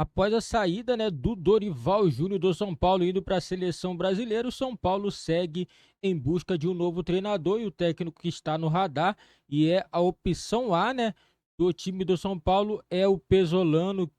Após a saída, né, do Dorival Júnior do São Paulo indo para a seleção brasileira, o São Paulo segue em busca de um novo treinador e o técnico que está no radar e é a opção A, né, do time do São Paulo é o Pesolano,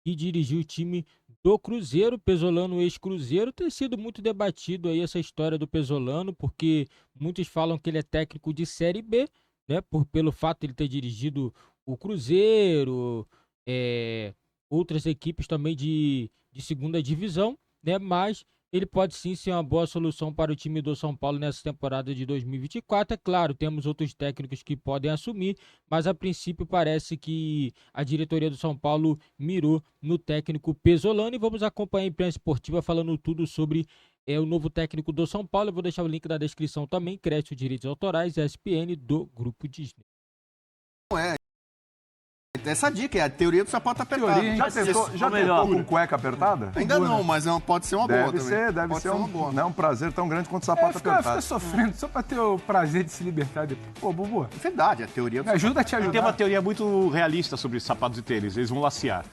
que dirigiu o time do Cruzeiro. Pesolano, ex-Cruzeiro, tem sido muito debatido aí essa história do Pesolano, porque muitos falam que ele é técnico de Série B, né, pelo fato de ele ter dirigido o Cruzeiro, é, outras equipes também de segunda divisão, né? Mas ele pode sim ser uma boa solução para o time do São Paulo nessa temporada de 2024. É claro, temos outros técnicos que podem assumir, mas a princípio parece que a diretoria do São Paulo mirou no técnico Pesolano e vamos acompanhar a imprensa esportiva falando tudo sobre o novo técnico do São Paulo. Eu vou deixar o link na descrição também, crédito direitos autorais, ESPN do Grupo Disney. Essa dica é a teoria do sapato apertado. Já tentou com cueca apertada? Ainda não, mas pode ser uma boa também. Deve ser uma boa. Não é um prazer tão grande quanto sapato apertado. Fica sofrendo só pra ter o prazer de se libertar depois. Pô, Bubu, É verdade, a teoria do me ajuda a te ajudar. Tem uma teoria muito realista sobre sapatos e tênis. Eles vão lacear.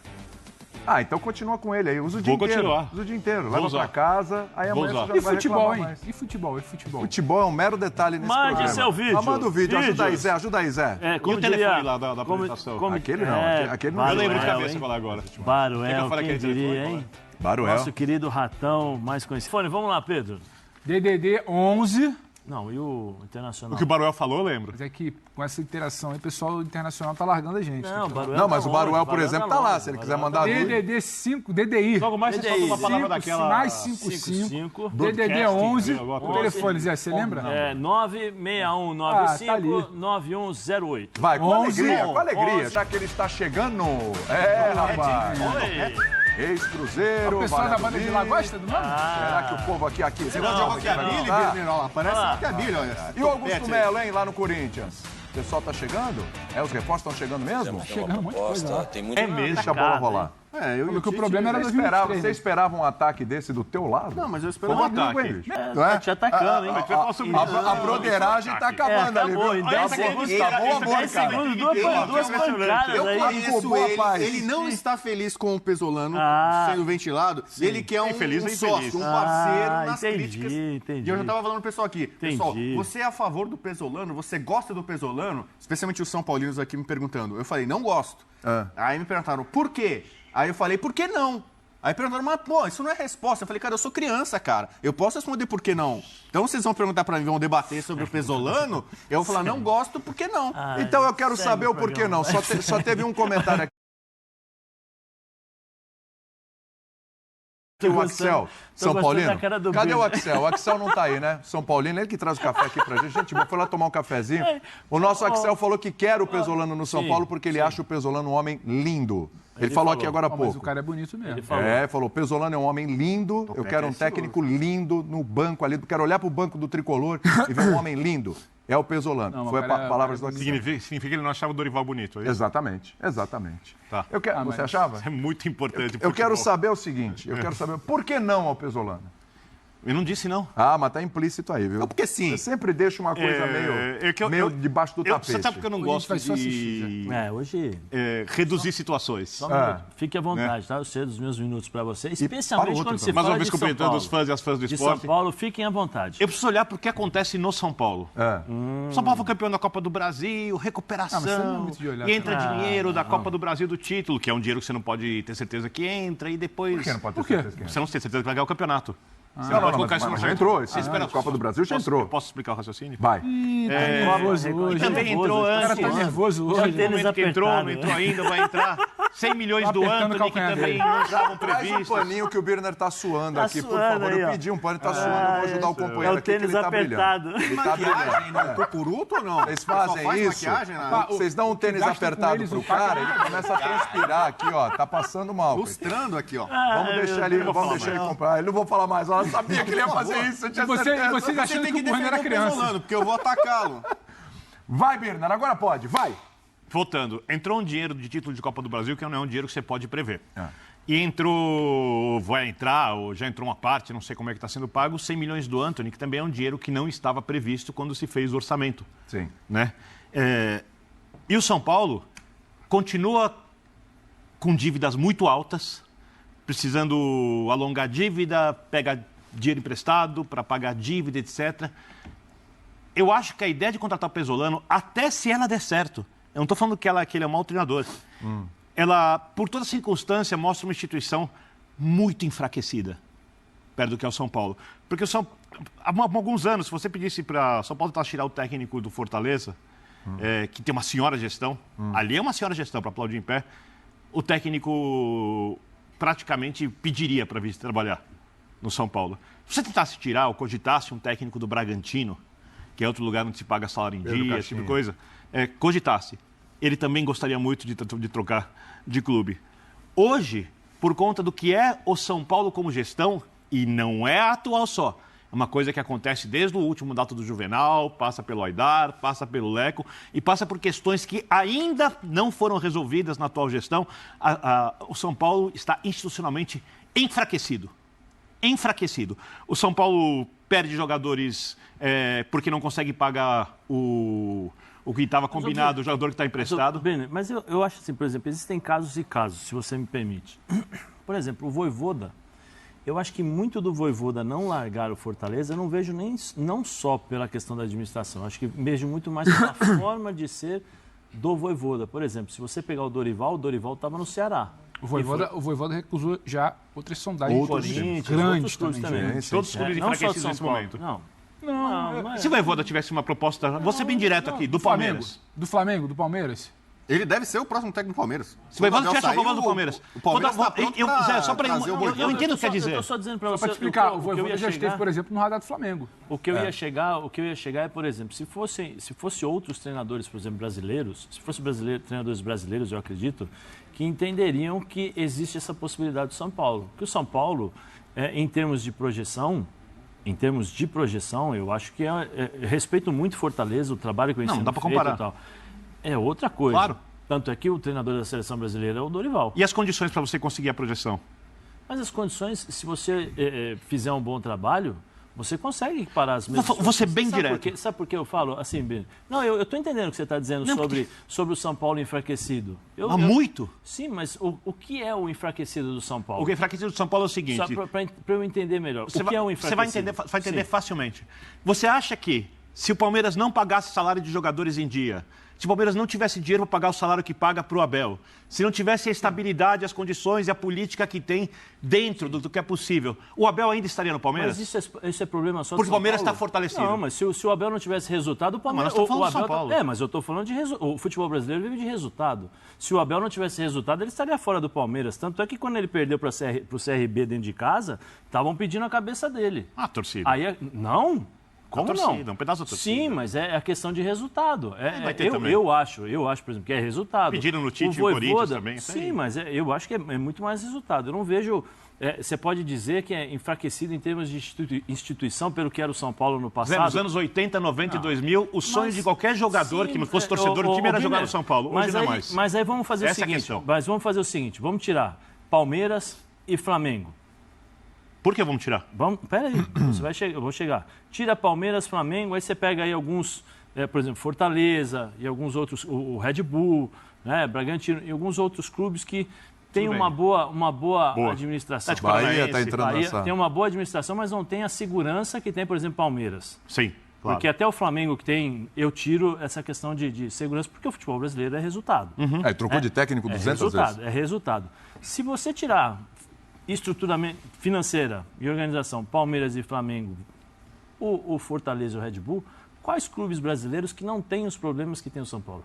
Ah, então continua com ele aí. Usa o dia Vou inteiro. continuar. Usa o dia inteiro. Vou Leva usar. pra casa, aí Vou amanhã usar. você já E não vai futebol, reclamar hein? mais. E futebol, e futebol. Futebol é um mero detalhe nesse Mande programa. seu vídeo. Manda o vídeo. Ajuda aí, Vídeos. Zé. Ajuda aí, Zé. É, E como o telefone diria, lá da apresentação? Aquele não. Aquele não. Eu Baruel, lembro de cabeça hein? falar agora. Baruel, Quer que eu fale quem aquele diria, telefone? hein? Baruel. Nosso querido ratão, mais conhecido. Fone, vamos lá, Pedro. DDD 11. Não, e o Internacional? O que o Baruel falou, eu lembro. Mas é que com essa interação aí, o pessoal internacional tá largando a gente. Não, Tá? Baruel Não, mas tá o Baruel, longe, por exemplo, tá lá. longe, Se ele Baruel quiser tá mandar longe. vídeo. DDD 5, DDI. Logo mais você solta uma palavra daquela... Mais 55. 55. DDD 11. alguma O coisa. telefone, Zé, você lembra? É, 96195-9108. Vai, com 11, alegria, com alegria. 11. Já que ele está chegando. É, rapaz. Ex-Cruzeiro. O pessoal da Valendo banda de Mil. lá gosta do nome? Será que o povo aqui... Você gosta de rockabilly, Birner? Olha lá, parece rockabilly, olha. E o Augusto Melo, hein, lá no Corinthians? O pessoal tá chegando? Os reforços estão chegando mesmo? Chegando um monte de coisa lá. Tem muito É mesmo. Deixa a bola rolar. Porque o problema era Você 2023. esperava um ataque desse do teu lado? Não, mas eu Foi esperava um ataque. ataque, hein, bicho? Não é? Tá te atacando, hein? A broderagem tá acabando ali, acabou, viu? em 10 segundos. Acabou o amor, 10 cara. segundos, duas pancadas Eu aí. conheço boa ele, paz. ele não está feliz com o Pesolano sendo ventilado. Ele quer um Infeliz ou sócio, infeliz? um parceiro nas entendi, críticas. entendi. E eu já estava falando pro pessoal aqui. Pessoal, Entendi. você é a favor do Pesolano? Você gosta do Pesolano? Especialmente os São Paulinos aqui me perguntando. Eu falei, não gosto. Aí me perguntaram, por quê? Aí eu falei, por que não? Aí perguntaram, mas pô, isso não é resposta. Eu falei, cara, eu sou criança, cara. Eu posso responder por que não. Então vocês vão perguntar pra mim, vão debater sobre o Pesolano? Eu vou falar, não gosto, por que não? Então eu quero segue saber o o porquê programa. não. Só teve um comentário aqui. O Axel, São gostando Paulino. da cara do Cadê o Bruno. Axel? O Axel não tá aí, né? São Paulino, ele que traz o café aqui pra gente. Gente, foi lá tomar um cafezinho. O nosso Axel falou que quer o Pesolano no São Paulo porque ele acha o Pesolano um homem lindo. Ele falou aqui agora há Mas pouco. o cara é bonito mesmo. Falou, o Pesolano é um homem lindo, eu quero um técnico lindo no banco ali, quero olhar pro banco do Tricolor e ver um homem lindo. É o Pesolano. Não, Foi cara, palavras do Axel. Significa que ele não achava o Dorival bonito, é isso? Exatamente. Tá. Você achava? É muito importante. Eu quero futebol. saber o seguinte, por que não ao Pesolano? Eu não disse não. Ah, mas tá implícito aí, viu? Porque sim. Você sempre deixa uma coisa meio debaixo do tapete. Você sabe porque eu não Hoje a gente gosto vai só de Hoje, reduzir situações. só um minuto. Fique à vontade, tá? Eu cedo os meus minutos pra você, especialmente outro quando se também. Mais fala uma vez de São cumprimentando Paulo. os fãs e as fãs do De esporte. São Paulo, fiquem à vontade. Eu preciso olhar para o que acontece no São Paulo. São Paulo foi campeão da Copa do Brasil, recuperação, mas você não é muito de olhar e entra também. dinheiro da Copa do Brasil do título, que é um dinheiro que você não pode ter certeza que entra, e depois... Por que não pode ter Por quê? certeza que é? Você não tem certeza que vai ganhar o campeonato. Você Não, pode colocar isso no mas já orçamento. entrou. Você espera- Copa do Brasil já entrou. Posso explicar o raciocínio? Vai. Tá nervoso hoje. E também entrou O cara antes. tá nervoso Já hoje. tem- No momento que entrou, não apertado, entrou ainda, vai entrar. 100 milhões Tá do apertando o Antony, que calcanhar também dele. não estavam Traz um previstos. paninho que o Birner tá suando Tá aqui, por suando favor. aí, Eu ó. pedi um pano, ele tá suando, eu vou ajudar o companheiro É o aqui, que ele tênis tá apertado. brilhando. Ele tá Maquiagem brilhando. no cucuruto ou não? Vocês fazem Só faz isso, maquiagem, né? vocês dão um tênis gasta com apertado eles, pro o cara cara, ele começa a transpirar aqui, ó, tá passando mal. Lustrando aqui, ó. Vamos deixar ele, comprar. Ele não vou falar mais, eu sabia que ele ia fazer isso, eu tinha certeza. Vocês Você achando tem que que o Bruno defender era o criança. Pesolano, porque eu vou atacá-lo. Vai, Birner, agora pode, vai. Voltando, entrou um dinheiro de título de Copa do Brasil que não é um dinheiro que você pode prever. Ah. E entrou, vai entrar, ou já entrou uma parte, não sei como é que está sendo pago, 100 milhões do Antony, que também é um dinheiro que não estava previsto quando se fez o orçamento. Sim. Né? E o São Paulo continua com dívidas muito altas, precisando alongar dívida, pega dinheiro emprestado para pagar dívida, etc. Eu acho que a ideia de contratar o Pesolano, até se ela der certo, eu não estou falando que ele é um mau treinador, ela, por toda circunstância, mostra uma instituição muito enfraquecida, perto do que é o São Paulo. Porque há alguns anos, se você pedisse para São Paulo tirar o técnico do Fortaleza, que tem uma senhora gestão, ali é uma senhora gestão, para aplaudir em pé, o técnico praticamente pediria para vir trabalhar no São Paulo. Se você tentasse tirar ou cogitasse um técnico do Bragantino, que é outro lugar onde se paga salário em dia, esse tipo de coisa, cogitasse. Ele também gostaria muito de trocar de clube. Hoje, por conta do que é o São Paulo como gestão, e não é a atual só, é uma coisa que acontece desde o último mandato do Juvenal, passa pelo Aidar, passa pelo Leco e passa por questões que ainda não foram resolvidas na atual gestão. O São Paulo está institucionalmente enfraquecido. Enfraquecido. O São Paulo perde jogadores porque não consegue pagar o que estava combinado, o jogador que está emprestado. Mas eu acho assim, por exemplo, existem casos e casos, se você me permite. Por exemplo, o Vojvoda, eu acho que muito do Vojvoda não largar o Fortaleza, eu não vejo não só pela questão da administração, acho que vejo muito mais pela forma de ser do Vojvoda. Por exemplo, se você pegar o Dorival estava no Ceará. O Vojvoda recusou já outras sondagens Corinthians, grandes clubes também. Todos os clubes enfraquecidos nesse momento. Mas Se o Vojvoda tivesse uma proposta, vou ser bem direto aqui, do Palmeiras. Do Flamengo, do Palmeiras. Ele deve ser o próximo técnico do Palmeiras. Se o Vojvoda tivesse a favor do Palmeiras. O Palmeiras está pronto Eu entendo o que quer dizer. Eu estou só dizendo para Só você. para te explicar, o que eu Vojvoda ia já esteve, chegar- por exemplo, no radar do Flamengo. O que eu ia chegar é, por exemplo, se fosse outros treinadores, por exemplo, brasileiros, se fosse treinadores brasileiros, eu acredito, que entenderiam que existe essa possibilidade do São Paulo. Que o São Paulo, em termos de projeção, eu acho que respeito muito Fortaleza, o trabalho que eu Não dá para comparar. E tal. É outra coisa. Claro. Tanto é que o treinador da seleção brasileira é o Dorival. E as condições para você conseguir a projeção? Mas as condições, se você fizer um bom trabalho, você consegue parar as mesmas. Vou ser bem direto. Sabe por que eu falo assim, Ben? Não, eu estou entendendo o que você está dizendo sobre o São Paulo enfraquecido. Muito? Sim, mas o que é o enfraquecido do São Paulo? O enfraquecido do São Paulo é o seguinte... Só para eu entender melhor. O que é o enfraquecido? Você vai entender Sim. facilmente. Você acha que se o Palmeiras não pagasse salário de jogadores em dia, se o Palmeiras não tivesse dinheiro para pagar o salário que paga para o Abel, se não tivesse a estabilidade, as condições e a política que tem dentro do que é possível, o Abel ainda estaria no Palmeiras? Mas isso é problema só do Porque o São Palmeiras Paulo? está fortalecido. Não, mas se o Abel não tivesse resultado, o Palmeiras... Mas nós estamos falando do Abel São Paulo. mas eu estou falando de resultado. O futebol brasileiro vive de resultado. Se o Abel não tivesse resultado, ele estaria fora do Palmeiras. Tanto é que quando ele perdeu para o CRB dentro de casa, estavam pedindo a cabeça dele. Torcida. Aí, não? Como torcida, não? um pedaço da torcida. Sim, mas é a questão de resultado. Vai ter também. Eu acho, por exemplo, que é resultado. Pediram no Tite O e o Corinthians Vojvoda, também. isso aí. Sim, mas eu acho que é muito mais resultado. Eu não vejo... você pode dizer que é enfraquecido em termos de instituição pelo que era o São Paulo no passado? Nos anos 80, 90 e 2000, o sonho de qualquer jogador que não fosse torcedor do time era jogar no São Paulo. Hoje não é mais. Mas aí vamos fazer Essa é a o seguinte. questão. Mas vamos fazer o seguinte. Vamos tirar Palmeiras e Flamengo. Por que vamos tirar? Peraí, eu vou chegar. Tira Palmeiras, Flamengo, aí você pega aí alguns, por exemplo, Fortaleza e alguns outros, o Red Bull, Bragantino e alguns outros clubes que têm uma boa administração. Bahia está entrando nessa... Tem uma boa administração, mas não tem a segurança que tem, por exemplo, Palmeiras. Sim, claro. Porque até o Flamengo que tem, eu tiro essa questão de segurança, porque o futebol brasileiro é resultado. trocou de técnico 200 vezes. É resultado. Se você tirar estruturamento financeira e organização, Palmeiras e Flamengo, o Fortaleza e o Red Bull, quais clubes brasileiros que não têm os problemas que tem o São Paulo?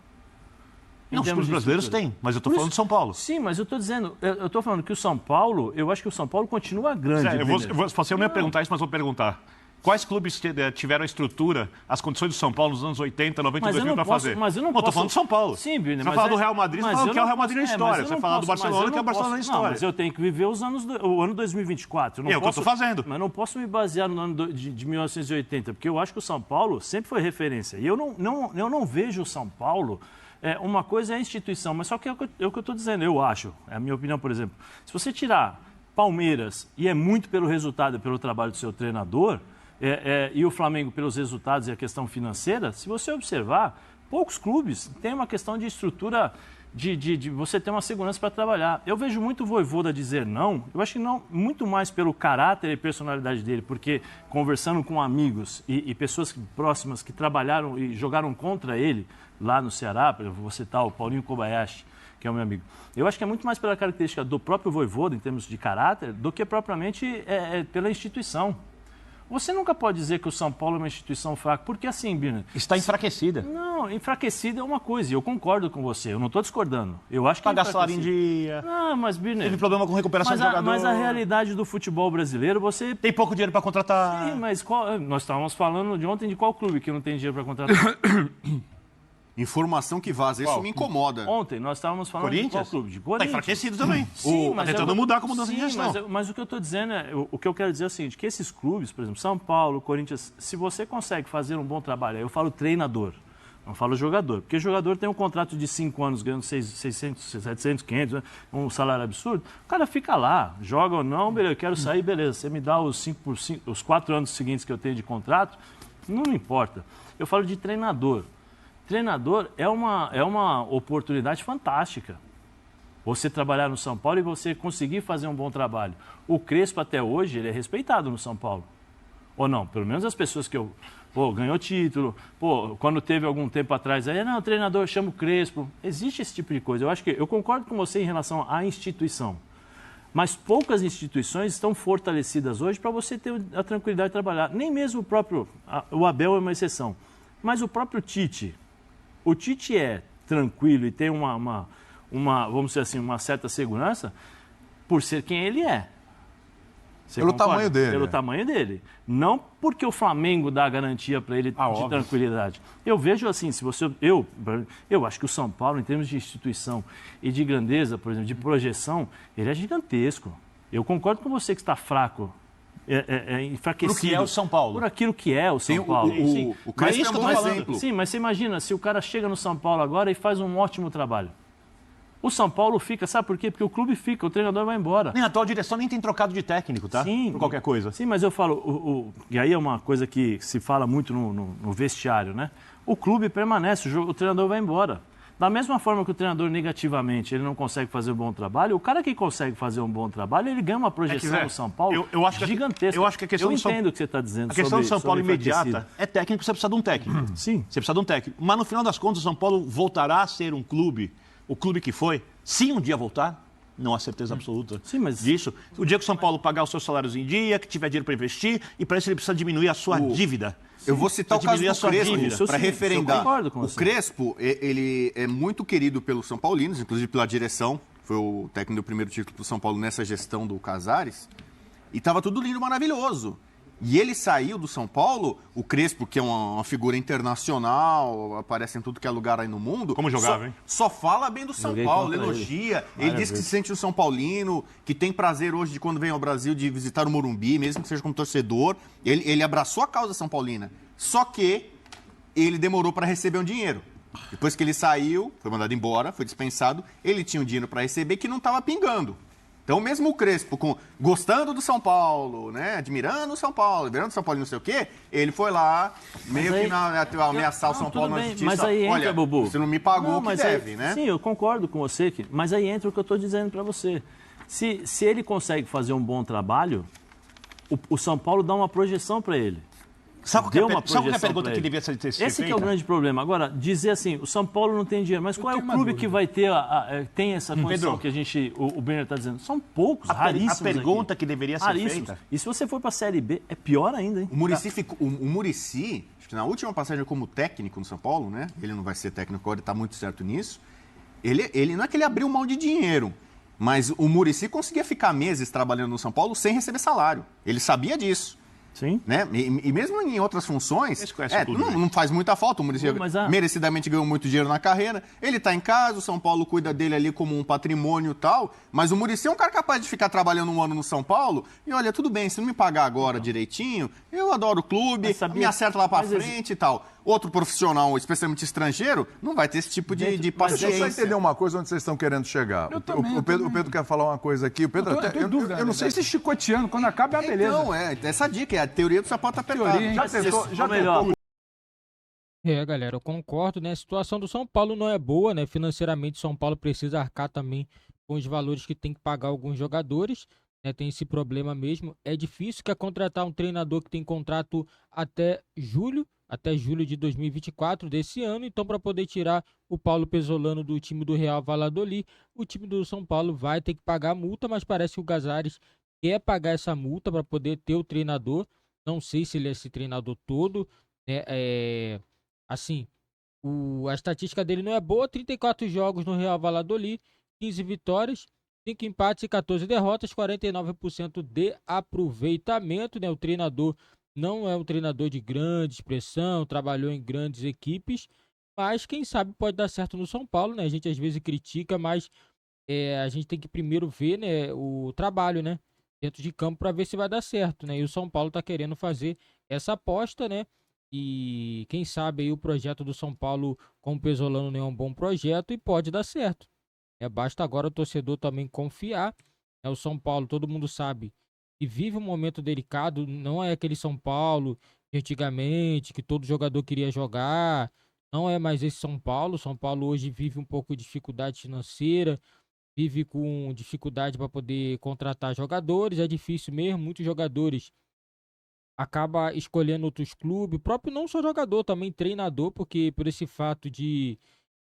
Não, os clubes brasileiros têm, mas eu estou falando de São Paulo. Sim, mas eu estou dizendo, eu estou falando que o São Paulo, eu acho que o São Paulo continua grande. Eu não ia perguntar isso, mas vou perguntar. Quais clubes tiveram a estrutura, as condições do São Paulo nos anos 80, 90 e 2000 para fazer? Mas eu não posso... Estou falando de São Paulo. Sim, Birne, você vai falar do Real Madrid, você fala que é o Real Madrid na história. Você vai falar do Barcelona, que é o Barcelona na história. Não, mas eu tenho que viver o ano 2024. É o que eu estou fazendo. Mas não posso me basear no ano de 1980, porque eu acho que o São Paulo sempre foi referência. E eu não vejo o São Paulo... uma coisa é a instituição, mas só que é o que eu estou dizendo, eu acho, é a minha opinião, por exemplo. Se você tirar Palmeiras, e é muito pelo resultado e pelo trabalho do seu treinador, e o Flamengo pelos resultados e a questão financeira, se você observar, poucos clubes têm uma questão de estrutura de você ter uma segurança para trabalhar. Eu vejo muito o Vojvoda dizer não, eu acho que não, muito mais pelo caráter e personalidade dele, porque conversando com amigos e pessoas próximas que trabalharam e jogaram contra ele lá no Ceará, eu vou citar o Paulinho Kobayashi, que é o meu amigo. Eu acho que é muito mais pela característica do próprio Vojvoda, em termos de caráter, do que propriamente pela instituição. Você nunca pode dizer que o São Paulo é uma instituição fraca, porque assim, Birner... Está enfraquecida. Não, enfraquecida é uma coisa, e eu concordo com você, eu não estou discordando. Eu acho que Pagar salário em dia. Não, mas, Birner... Teve problema com recuperação de jogador. Mas a realidade do futebol brasileiro, você... Tem pouco dinheiro para contratar. Sim, mas nós estávamos falando de ontem de qual clube que não tem dinheiro para contratar? Informação que vaza, isso me incomoda. Ontem nós estávamos falando de qual Corinthians? clube? De Está Corinthians. enfraquecido também. Sim, Está tentando mudar com mudança de gestão. Mas o que eu estou dizendo o que eu quero dizer é o seguinte, que esses clubes, por exemplo, São Paulo, Corinthians, se você consegue fazer um bom trabalho, aí eu falo treinador, não falo jogador, porque jogador tem um contrato de 5 anos ganhando 600, 700, 500, né, um salário absurdo, o cara fica lá, joga ou não, beleza, eu quero sair, beleza, você me dá os 4 anos seguintes que eu tenho de contrato, não me importa. Eu falo de treinador. Treinador é uma oportunidade fantástica. Você trabalhar no São Paulo e você conseguir fazer um bom trabalho. O Crespo, até hoje, ele é respeitado no São Paulo. Ou não? Pelo menos as pessoas que ganhou título. Quando teve algum tempo atrás, aí, não, o treinador chama o Crespo. Existe esse tipo de coisa. Eu concordo com você em relação à instituição. Mas poucas instituições estão fortalecidas hoje para você ter a tranquilidade de trabalhar. Nem mesmo o Abel é uma exceção. Mas o próprio Tite... O Tite é tranquilo e tem vamos dizer assim, uma certa segurança por ser quem ele é. Você pelo concorda? tamanho dele. Pelo tamanho dele. Não porque o Flamengo dá garantia para ele de óbvio. tranquilidade. Eu vejo assim, eu acho que o São Paulo, em termos de instituição e de grandeza, por exemplo, de projeção, ele é gigantesco. Eu concordo com você que está fraco. Enfraquecido. Por que é o São Paulo. Por aquilo que é o São Paulo. O Crespo é um bom exemplo. Sim, mas você imagina se o cara chega no São Paulo agora e faz um ótimo trabalho. O São Paulo fica, sabe por quê? Porque o clube fica, o treinador vai embora. Nem a atual direção nem tem trocado de técnico, tá? Sim. Por qualquer coisa. Sim, mas eu falo, e aí é uma coisa que se fala muito no vestiário, né? O clube permanece, o treinador vai embora. Da mesma forma que o treinador negativamente ele não consegue fazer um bom trabalho, o cara que consegue fazer um bom trabalho, ele ganha uma projeção no São Paulo gigantesca. Eu acho que a questão entendo o que você está dizendo. A questão do São Paulo imediata é técnico, você precisa de um técnico. Sim. Você precisa de um técnico. Mas no final das contas, o São Paulo voltará a ser um clube, o clube que foi, se um dia voltar, não há certeza absoluta disso. O dia que o São Paulo pagar os seus salários em dia, que tiver dinheiro para investir, e para isso ele precisa diminuir a sua dívida. Eu vou citar o caso do Crespo para referendar. Eu concordo com o você. Crespo, ele é muito querido pelos São Paulinos, inclusive pela direção. Foi o técnico do primeiro título do São Paulo nessa gestão do Casares. E estava tudo lindo, maravilhoso. E ele saiu do São Paulo, o Crespo, que é uma figura internacional, aparece em tudo que é lugar aí no mundo. Como jogava, hein? Só fala bem do São Paulo, elogia. Ele diz que se sente um São Paulino, que tem prazer hoje de quando vem ao Brasil de visitar o Morumbi, mesmo que seja como torcedor. Ele abraçou a causa São Paulina. Só que ele demorou para receber um dinheiro. Depois que ele saiu, foi mandado embora, foi dispensado, ele tinha um dinheiro para receber que não estava pingando. Então, mesmo o Crespo, gostando do São Paulo, né, admirando o São Paulo, virando o São Paulo e não sei o quê, ele foi lá, ameaçar o São Paulo na justiça. Mas aí entra, Bubu. Você não me pagou o que deve, né? Sim, eu concordo com você, mas aí entra o que eu estou dizendo para você. Se ele consegue fazer um bom trabalho, o São Paulo dá uma projeção para ele. Sabe qual é a pergunta que devia ser feita? Esse que é o grande problema. Agora, dizer assim, o São Paulo não tem dinheiro, mas qual é o clube que vai ter, tem essa condição que o Brenner está dizendo? São poucos, raríssimos. A pergunta que deveria ser feita. E se você for para a Série B, é pior ainda, hein? O Muricy, acho que na última passagem como técnico no São Paulo, né? Ele não vai ser técnico agora, ele está muito certo nisso. Ele não é que ele abriu mão de dinheiro, mas o Muricy conseguia ficar meses trabalhando no São Paulo sem receber salário. Ele sabia disso. Sim. Né? E mesmo em outras funções, clube, não faz muita falta. O Muricy merecidamente ganhou muito dinheiro na carreira. Ele está em casa, o São Paulo cuida dele ali como um patrimônio e tal. Mas o Muricy é um cara capaz de ficar trabalhando um ano no São Paulo. E olha, tudo bem, se não me pagar agora direitinho, eu adoro o clube, me acerta lá para frente e tal. Outro profissional, especialmente estrangeiro, não vai ter esse tipo de paciência. Deixa eu só entender uma coisa onde vocês estão querendo chegar. O Pedro quer falar uma coisa aqui. O Pedro, eu não sei se chicoteando, quando acaba é a beleza. Não, essa dica é a teoria do sapato apertado. Já tentou, Galera, eu concordo, né? A situação do São Paulo não é boa, né? Financeiramente, o São Paulo precisa arcar também com os valores que tem que pagar alguns jogadores, né? Tem esse problema mesmo. É difícil que é contratar um treinador que tem contrato até julho de 2024 desse ano. Então, para poder tirar o Paulo Pesolano do time do Real Valladolid, o time do São Paulo vai ter que pagar a multa, mas parece que o Casares quer pagar essa multa para poder ter o treinador. Não sei se ele é esse treinador todo, né? Assim, a estatística dele não é boa, 34 jogos no Real Valladolid, 15 vitórias, 5 empates e 14 derrotas, 49% de aproveitamento, né? O treinador não é um treinador de grande expressão, trabalhou em grandes equipes, mas quem sabe pode dar certo no São Paulo, né? A gente às vezes critica, mas a gente tem que primeiro ver, né, o trabalho, né, dentro de campo para ver se vai dar certo, né? E o São Paulo está querendo fazer essa aposta, né? E quem sabe aí o projeto do São Paulo com o Pesolano não é um bom projeto e pode dar certo. Basta agora o torcedor também confiar. O São Paulo, todo mundo sabe, que vive um momento delicado. Não é aquele São Paulo de antigamente que todo jogador queria jogar. Não é mais esse São Paulo. São Paulo hoje vive um pouco de dificuldade financeira, vive com dificuldade para poder contratar jogadores. É difícil mesmo. Muitos jogadores acaba escolhendo outros clubes, próprio não só jogador, também treinador, porque por esse fato de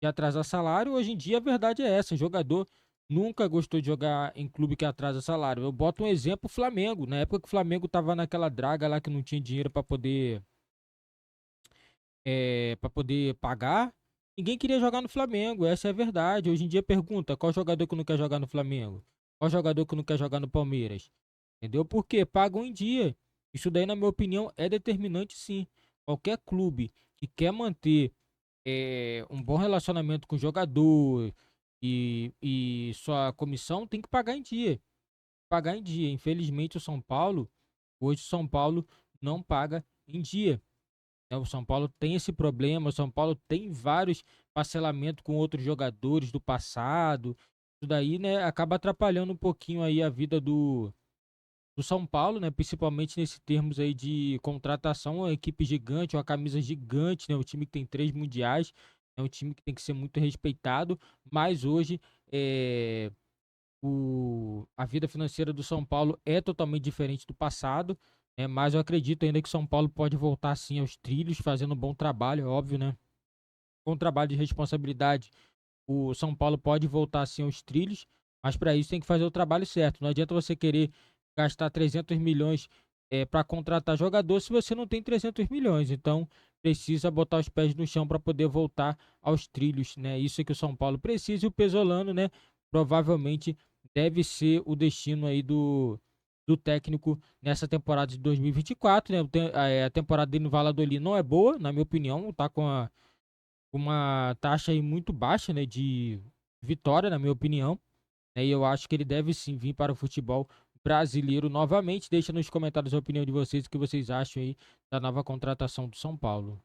atrasar salário, hoje em dia a verdade é essa, jogador nunca gostou de jogar em clube que atrasa salário. Eu boto um exemplo, o Flamengo, na época que o Flamengo tava naquela draga lá que não tinha dinheiro para poder pagar, ninguém queria jogar no Flamengo, essa é a verdade. Hoje em dia pergunta, qual jogador que não quer jogar no Flamengo? Qual jogador que não quer jogar no Palmeiras? Entendeu? Porque pagam em dia. Isso daí, na minha opinião, é determinante sim. Qualquer clube que quer manter um bom relacionamento com o jogador e sua comissão tem que pagar em dia. Pagar em dia. Infelizmente, hoje o São Paulo não paga em dia. O São Paulo tem esse problema, o São Paulo tem vários parcelamentos com outros jogadores do passado. Isso daí, né, acaba atrapalhando um pouquinho aí a vida do São Paulo, né? Principalmente nesse termos aí de contratação, uma equipe gigante, uma camisa gigante, né? Um time que tem 3 mundiais, é um time que tem que ser muito respeitado, mas hoje a vida financeira do São Paulo é totalmente diferente do passado, né? Mas eu acredito ainda que o São Paulo pode voltar sim aos trilhos, fazendo um bom trabalho, é óbvio, né? Com um trabalho de responsabilidade, o São Paulo pode voltar assim aos trilhos, mas para isso tem que fazer o trabalho certo. Não adianta você querer gastar 300 milhões para contratar jogador se você não tem 300 milhões. Então precisa botar os pés no chão para poder voltar aos trilhos, né? Isso é que o São Paulo precisa e o Pesolano, né? Provavelmente deve ser o destino aí do técnico nessa temporada de 2024, né? A temporada dele no Valladolid não é boa, na minha opinião, tá com uma taxa aí muito baixa, né, de vitória, na minha opinião. E eu acho que ele deve sim vir para o futebol brasileiro novamente. Deixa nos comentários a opinião de vocês, o que vocês acham aí da nova contratação do São Paulo.